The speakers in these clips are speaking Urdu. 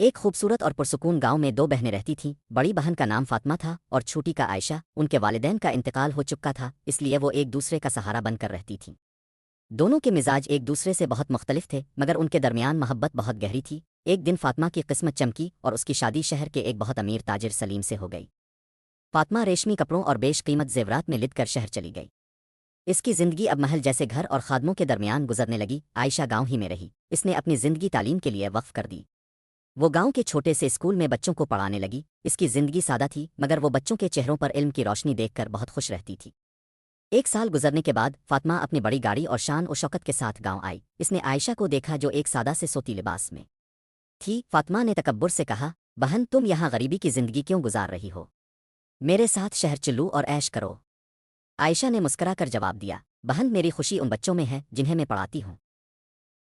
ایک خوبصورت اور پرسکون گاؤں میں دو بہنیں رہتی تھیں۔ بڑی بہن کا نام فاطمہ تھا اور چھوٹی کا عائشہ۔ ان کے والدین کا انتقال ہو چکا تھا، اس لیے وہ ایک دوسرے کا سہارا بن کر رہتی تھیں۔ دونوں کے مزاج ایک دوسرے سے بہت مختلف تھے، مگر ان کے درمیان محبت بہت گہری تھی۔ ایک دن فاطمہ کی قسمت چمکی اور اس کی شادی شہر کے ایک بہت امیر تاجر سلیم سے ہو گئی۔ فاطمہ ریشمی کپڑوں اور بیش قیمت زیورات میں لد کر شہر چلی گئی۔ اس کی زندگی اب محل جیسے گھر اور خادموں کے درمیان گزرنے لگی۔ عائشہ گاؤں ہی میں رہی، اس نے اپنی زندگی تعلیم کے لیے وقف کر دی۔ وہ گاؤں کے چھوٹے سے اسکول میں بچوں کو پڑھانے لگی۔ اس کی زندگی سادہ تھی، مگر وہ بچوں کے چہروں پر علم کی روشنی دیکھ کر بہت خوش رہتی تھی۔ ایک سال گزرنے کے بعد فاطمہ اپنی بڑی گاڑی اور شان و شوکت کے ساتھ گاؤں آئی۔ اس نے عائشہ کو دیکھا جو ایک سادہ سے سوتی لباس میں تھی۔ فاطمہ نے تکبر سے کہا، بہن تم یہاں غریبی کی زندگی کیوں گزار رہی ہو؟ میرے ساتھ شہر چلو اور عیش کرو۔ عائشہ نے مسکرا کر جواب دیا، بہن میری خوشی ان بچوں میں ہے جنہیں میں پڑھاتی ہوں۔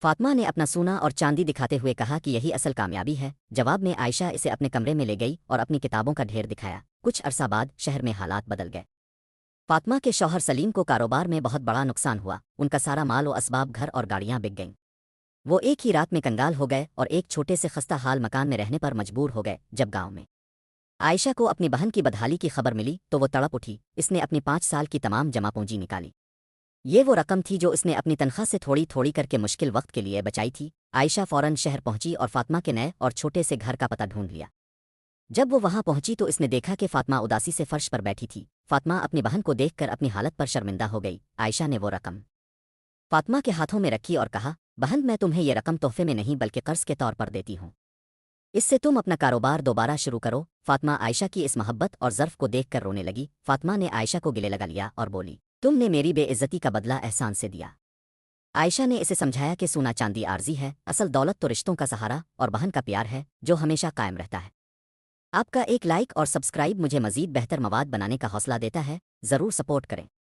فاطمہ نے اپنا سونا اور چاندی دکھاتے ہوئے کہا کہ یہی اصل کامیابی ہے۔ جواب میں عائشہ اسے اپنے کمرے میں لے گئی اور اپنی کتابوں کا ڈھیر دکھایا۔ کچھ عرصہ بعد شہر میں حالات بدل گئے۔ فاطمہ کے شوہر سلیم کو کاروبار میں بہت بڑا نقصان ہوا۔ ان کا سارا مال و اسباب، گھر اور گاڑیاں بک گئیں۔ وہ ایک ہی رات میں کنگال ہو گئے اور ایک چھوٹے سے خستہ حال مکان میں رہنے پر مجبور ہو گئے۔ جب گاؤں میں عائشہ کو اپنی بہن کی بدحالی کی خبر ملی تو وہ تڑپ اٹھی۔ اس نے اپنی 5 سال کی تمام جمع پونجی نکالی۔ یہ وہ رقم تھی جو اس نے اپنی تنخواہ سے تھوڑی تھوڑی کر کے مشکل وقت کے لیے بچائی تھی۔ عائشہ فوراً شہر پہنچی اور فاطمہ کے نئے اور چھوٹے سے گھر کا پتہ ڈھونڈ لیا۔ جب وہ وہاں پہنچی تو اس نے دیکھا کہ فاطمہ اداسی سے فرش پر بیٹھی تھی۔ فاطمہ اپنی بہن کو دیکھ کر اپنی حالت پر شرمندہ ہو گئی۔ عائشہ نے وہ رقم فاطمہ کے ہاتھوں میں رکھی اور کہا، بہن میں تمہیں یہ رقم تحفے میں نہیں بلکہ قرض کے طور پر دیتی ہوں۔ اس سے تم اپنا کاروبار دوبارہ شروع کرو۔ فاطمہ عائشہ کی اس محبت اور ظرف کو دیکھ کر رونے لگی۔ فاطمہ نے عائشہ کو گلے لگا لیا اور بولی، تم نے میری بے عزتی کا بدلہ احسان سے دیا۔ عائشہ نے اسے سمجھایا کہ سونا چاندی عارضی ہے، اصل دولت تو رشتوں کا سہارا اور بہن کا پیار ہے جو ہمیشہ قائم رہتا ہے۔ آپ کا ایک لائک اور سبسکرائب مجھے مزید بہتر مواد بنانے کا حوصلہ دیتا ہے، ضرور سپورٹ کریں۔